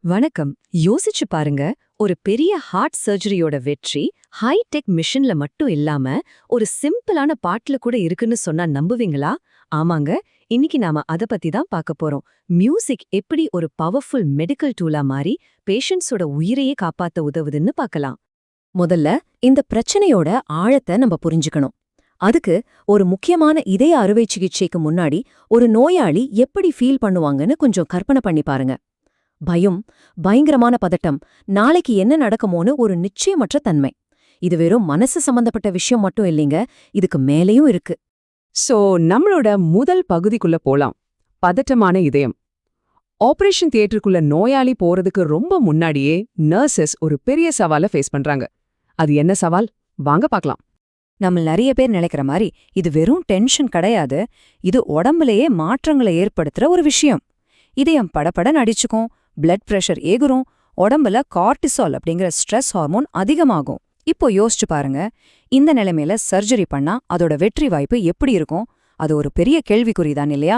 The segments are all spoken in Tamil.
வணக்கம். யோசிச்சு பாருங்க, ஒரு பெரிய ஹார்ட் சர்ஜரியோட வெற்றி ஹைடெக் மிஷின்ல மட்டும் இல்லாம ஒரு சிம்பிளான பாட்டுல கூட இருக்குன்னு சொன்னா நம்புவீங்களா? ஆமாங்க, இன்னைக்கு நாம அத பத்தி தான் பார்க்க போறோம். மியூசிக் எப்படி ஒரு பவர்ஃபுல் மெடிக்கல் டூலா மாறி பேஷண்ட்ஸோட உயிரையே காப்பாத்த உதவுதுன்னு பார்க்கலாம். முதல்ல இந்த பிரச்சனையோட ஆழத்தை நம்ம புரிஞ்சுக்கணும். அதுக்கு ஒரு முக்கியமான இதய அறுவை சிகிச்சைக்கு முன்னாடி ஒரு நோயாளி எப்படி ஃபீல் பண்ணுவாங்கன்னு கொஞ்சம் கற்பனை பண்ணி பாருங்க. பயம், பயங்கரமான பதட்டம், நாளைக்கு என்ன நடக்குமோன்னு ஒரு நிச்சயமற்ற தன்மை. இது வெறும் மனசு சம்பந்தப்பட்ட விஷயம் மட்டும் இல்லைங்க, இதுக்கு மேலேயும் இருக்கு. சோ நம்மளோட முதல் பகுதிக்குள்ள போலாம். பதட்டமான இதயம். ஆபரேஷன் தியேட்டருக்குள்ள நோயாளி போறதுக்கு ரொம்ப முன்னாடியே நர்சஸ் ஒரு பெரிய சவாலை ஃபேஸ் பண்றாங்க. அது என்ன சவால்? வாங்க பார்க்கலாம். நம்ம நிறைய பேர் நினைக்கிற மாதிரி இது வெறும் டென்ஷன் கிடையாது, இது உடம்புலயே மாற்றங்களை ஏற்படுத்துற ஒரு விஷயம். இதயம் படபடன்னு அடிச்சுக்கும், பிளட் பிரஷர் ஏகுரும், உடம்புல கார்டிசால் அப்படிங்கிற ஸ்ட்ரெஸ் ஹார்மோன் அதிகமாகும். இப்போ யோசிச்சு பாருங்க, இந்த நிலைமையில சர்ஜரி பண்ணா அதோட வெற்றி வாய்ப்பு எப்படி இருக்கும்? அது ஒரு பெரிய கேள்விக்குறிதான் இல்லையா?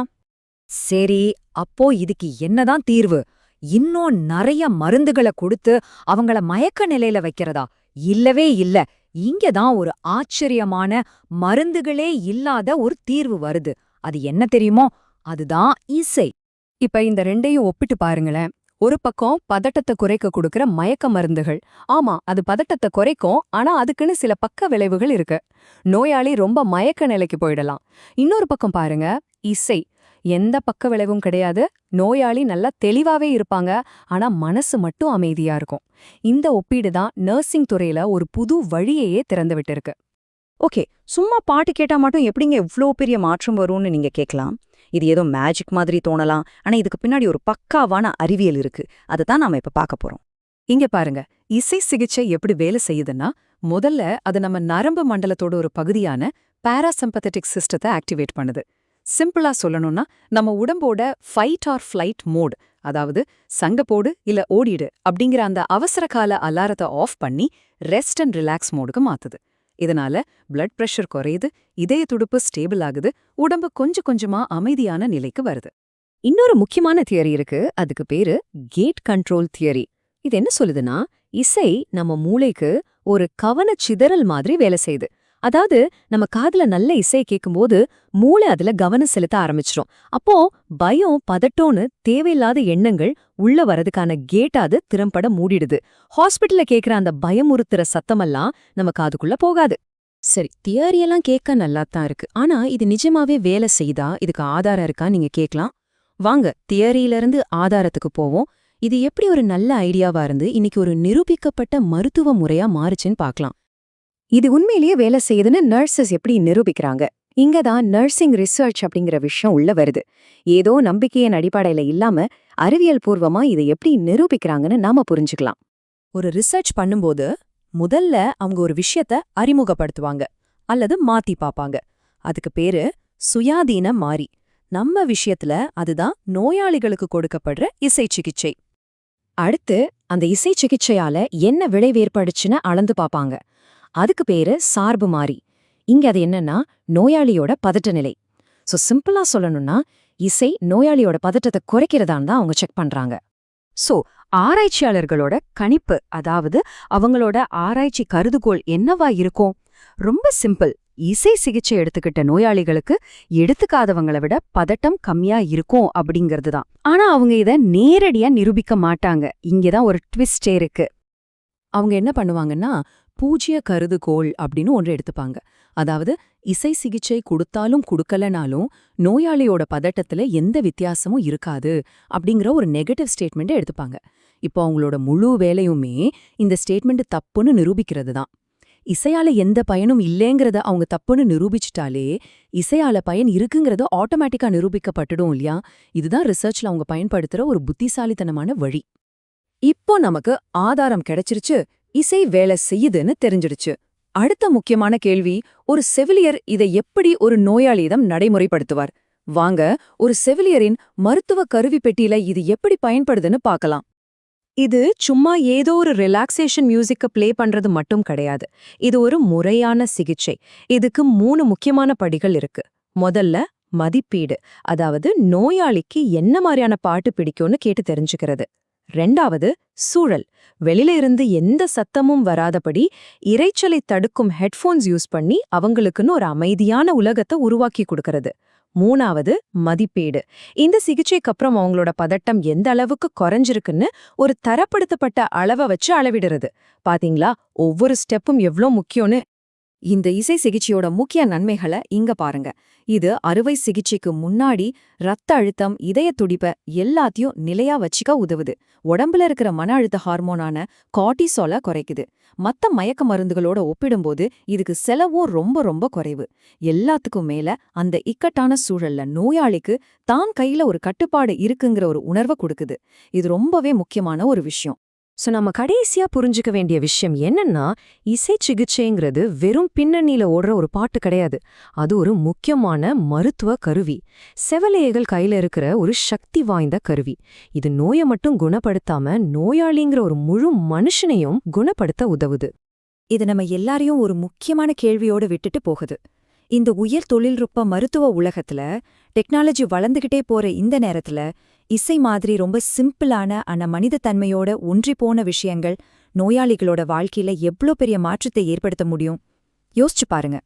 சரி, அப்போ இதுக்கு என்னதான் தீர்வு? இன்னும் நிறைய மருந்துகளை கொடுத்து அவங்கள மயக்க நிலையில வைக்கிறதா? இல்லவே இல்ல. இங்கதான் ஒரு ஆச்சரியமான, மருந்துகளே இல்லாத ஒரு தீர்வு வருது. அது என்ன தெரியுமோ? அதுதான் இசை. இப்ப இந்த ரெண்டையும் ஒப்பிட்டு பாருங்களேன். ஒரு பக்கம் பதட்டத்தை குறைக்க கொடுக்கற மயக்க மருந்துகள். ஆமா, அது பதட்டத்தை குறைக்கும், ஆனா அதுக்குன்னு சில பக்க விளைவுகள் இருக்கு. நோயாளி ரொம்ப மயக்க நிலைக்கு போயிடலாம். இன்னொரு பக்கம் பாருங்க, இசை. எந்த பக்க விளைவும் கிடையாது, நோயாளி நல்லா தெளிவாவே இருப்பாங்க, ஆனா மனசு மட்டும் அமைதியா இருக்கும். இந்த ஒப்பீடு தான் நர்சிங் துறையில ஒரு புது வழியையே திறந்து விட்டிருக்கு. ஓகே, சும்மா பாட்டு கேட்டா மட்டும் எப்படிங்க இவ்ளோ பெரிய மாற்றம் வரும்னு நீங்க கேட்கலாம். இது ஏதோ மேஜிக் மாதிரி தோணலாம், ஆனா இதுக்கு பின்னாடி ஒரு பக்காவான அறிவியல் இருக்கு. அதைத்தான் நாம இப்ப பார்க்க போறோம். இங்க பாருங்க, இசை சிகிச்சை எப்படி வேலை செய்யுதுன்னா, முதல்ல அது நம்ம நரம்பு மண்டலத்தோட ஒரு பகுதியான பாராசிம்பத்தட்டிக் சிஸ்டத்தை ஆக்டிவேட் பண்ணுது. சிம்பிளா சொல்லணும்னா, நம்ம உடம்போட ஃபைட் ஆர் ஃப்ளைட் மோட், அதாவது சண்டை போடு இல்ல ஓடிடு அப்படிங்கிற அந்த அவசரகால அலாரத்தை ஆஃப் பண்ணி ரெஸ்ட் அண்ட் ரிலாக்ஸ் மோடுக்கு மாத்துது. இதனால பிளட் பிரஷர் குறையுது, இதய துடுப்பு ஸ்டேபிள் ஆகுது, உடம்பு கொஞ்சம் கொஞ்சமா அமைதியான நிலைக்கு வருது. இன்னொரு முக்கியமான தியரி இருக்கு, அதுக்கு பேரு கேட் கண்ட்ரோல் தியரி. இது என்ன சொல்லுதுன்னா, இசை நம்ம மூளைக்கு ஒரு கவனச்சிதறல் மாதிரி வேலை செய்யுது. அதாவது நம்ம காதுல நல்ல இசை கேட்கும்போது மூளை அதுல கவனம் செலுத்த ஆரம்பிச்சிரும். அப்போ பயம், பதட்டோன்னு தேவையில்லாத எண்ணங்கள் உள்ள வரதுக்கான கேட் அது திறம்பட மூடிடுது. ஹாஸ்பிட்டல்ல கேக்குற அந்த பயமுறுத்துற சத்தமெல்லாம் நம்ம காதுக்குள்ள போகாது. சரி, தியரியெல்லாம் கேட்க நல்லாத்தான் இருக்கு, ஆனா இது நிஜமாவே வேலை செய்தா, இதுக்கு ஆதாரம் இருக்கா நீங்க கேட்கலாம். வாங்க தியரியிலிருந்து ஆதாரத்துக்கு போவோம். இது எப்படி ஒரு நல்ல ஐடியாவா இருந்து இன்னைக்கு ஒரு நிரூபிக்கப்பட்ட மருத்துவ முறையா மாறுச்சுன்னு பார்க்கலாம். இது உண்மையிலேயே வேலை செய்யுதுன்னு நர்சஸ் எப்படி நிரூபிக்கிறாங்க? இங்கதான் நர்சிங் ரிசர்ச் அப்படிங்கிற விஷயம் உள்ள வருது. ஏதோ நம்பிக்கையின் அடிப்படையில இல்லாம அறிவியல் பூர்வமா இதை எப்படி நிரூபிக்கிறாங்கன்னு நாம புரிஞ்சுக்கலாம். ஒரு ரிசர்ச் பண்ணும்போது முதல்ல அவங்க ஒரு விஷயத்த அறிமுகப்படுத்துவாங்க அல்லது மாத்தி பாப்பாங்க. அதுக்கு பேரு சுயாதீன மாறி. நம்ம விஷயத்துல அதுதான் நோயாளிகளுக்கு கொடுக்கப்படுற இசை சிகிச்சை. அடுத்து அந்த இசை சிகிச்சையால என்ன விளைவு ஏற்படுச்சுன்னு அளந்து பாப்பாங்க. அதுக்கு பேரு சார்பு மாறி. இங்க அது என்னன்னா நோயாளியோட பதட்ட நிலை. சோ சிம்பிளா சொல்லணும்னா, இசை நோயாளியோட பதட்டத்தை குறைக்கிறதான்னு தான் அவங்க செக் பண்றாங்க. சோ ஆராய்ச்சியாளர்களோட கணிப்பு, அதாவது அவங்களோட ஆராய்ச்சி கருதுகோள் என்னவா இருக்கும்? ரொம்ப சிம்பிள். இசை சிகிச்சை எடுத்துக்கிட்ட நோயாளிகளுக்கு எடுத்துக்காதவங்களை விட பதட்டம் கம்மியா இருக்கும் அப்படிங்கிறது தான். ஆனா அவங்க இத நேரடியா நிரூபிக்க மாட்டாங்க. இங்கதான் ஒரு ட்விஸ்டே இருக்கு. அவங்க என்ன பண்ணுவாங்கன்னா, பூஜ்ய கருதுகோள் அப்படின்னு ஒன்று எடுத்துப்பாங்க. அதாவது இசை சிகிச்சை கொடுத்தாலும் கொடுக்கலனாலும் நோயாளியோட பதட்டத்துல எந்த வித்தியாசமும் இருக்காது அப்படிங்கிற ஒரு நெகட்டிவ் ஸ்டேட்மெண்ட் எடுத்துப்பாங்க. இப்போ அவங்களோட முழு வேலையுமே இந்த ஸ்டேட்மெண்ட் தப்புன்னு நிரூபிக்கிறது தான். இசையால எந்த பயனும் இல்லைங்கிறத அவங்க தப்புன்னு நிரூபிச்சிட்டாலே இசையால பயன் இருக்குங்கிறது ஆட்டோமேட்டிக்கா நிரூபிக்கப்பட்டுடும் இல்லையா? இதுதான் ரிசர்ச்ல அவங்க பயன்படுத்துற ஒரு புத்திசாலித்தனமான வழி. இப்போ நமக்கு ஆதாரம் கிடைச்சிருச்சு, இசை வேலை செய்யுதுன்னு தெரிஞ்சிடுச்சு. அடுத்த முக்கியமான கேள்வி, ஒரு செவிலியர் இதை எப்படி ஒரு நோயாளியிடம் நடைமுறைப்படுத்துவார்? வாங்க ஒரு செவிலியரின் மருத்துவ கருவி பெட்டியில இது எப்படி பயன்படுதுன்னு பார்க்கலாம். இது சும்மா ஏதோ ஒரு ரிலாக்ஸேஷன் மியூசிக்க ப்ளே பண்றது மட்டும் கிடையாது. இது ஒரு முறையான சிகிச்சை. இதுக்கு 3 முக்கியமான படிகள் இருக்கு. முதல்ல மதிப்பீடு, அதாவது நோயாளிக்கு என்ன மாதிரியான பாட்டு பிடிக்கும்னு கேட்டு தெரிஞ்சுக்கிறது. ரெண்டாவது சூழல். வெளியில இருந்து எந்த சத்தமும் வராதபடி இரைச்சலை தடுக்கும் ஹெட்போன்ஸ் யூஸ் பண்ணி அவங்களுக்குன்னு ஒரு அமைதியான உலகத்தை உருவாக்கி கொடுக்கறது. மூணாவது மதிப்பீடு. இந்த சிகிச்சைக்கு அப்புறம் அவங்களோட பதட்டம் எந்த அளவுக்கு குறைஞ்சிருக்குன்னு ஒரு தரப்படுத்தப்பட்ட அளவை வச்சு அளவிடுறது. பாத்தீங்களா, ஒவ்வொரு ஸ்டெப்பும் எவ்ளோ முக்கியம்னு. இந்த இசை சிகிச்சையோட முக்கிய நன்மைகளை இங்க பாருங்க. இது அறுவை சிகிச்சைக்கு முன்னாடி ரத்த அழுத்தம், இதய துடிப்ப எல்லாத்தையும் நிலையா வச்சுக்க உதவுது. உடம்புல இருக்கிற மன அழுத்த ஹார்மோனான கார்டிசால குறைக்குது. மத்த மயக்க மருந்துகளோட ஒப்பிடும்போது இதுக்கு செலவும் ரொம்ப ரொம்ப குறைவு. எல்லாத்துக்கும் மேல அந்த இக்கட்டான சூழல்ல நோயாளிக்கு தான் கையில ஒரு கட்டுப்பாடு இருக்குங்கிற ஒரு உணர்வை கொடுக்குது. இது ரொம்பவே முக்கியமான ஒரு விஷயம். சோ நம்ம கடைசியா புரிஞ்சுக்க வேண்டிய விஷயம் என்னன்னா, இசை சிகிச்சைங்கிறது வெறும் பின்னணியில ஓடுற ஒரு பாட்டு கிடையாது. அது ஒரு முக்கியமான மருத்துவ கருவி. செவலையர்கள் கையில இருக்கிற ஒரு சக்தி வாய்ந்த கருவி. இது நோயை மட்டும் குணப்படுத்தாம நோயாளிங்கிற ஒரு முழு மனுஷனையும் குணப்படுத்த உதவுது. இது நம்ம எல்லாரையும் ஒரு முக்கியமான கேள்வியோட விட்டுட்டு போகுது. இந்த உயர் தொழில்நுட்ப மருத்துவ உலகத்துல டெக்னாலஜி வளர்ந்துகிட்டே போற இந்த நேரத்துல இசை மாதிரி ரொம்ப சிம்பிளான ஆனா மனித தன்மையோட ஒன்றிப்போன விஷயங்கள் நோயாளிகளோட வாழ்க்கையில எவ்ளோ பெரிய மாற்றத்தை ஏற்படுத்த முடியும் யோசிச்சு பாருங்க.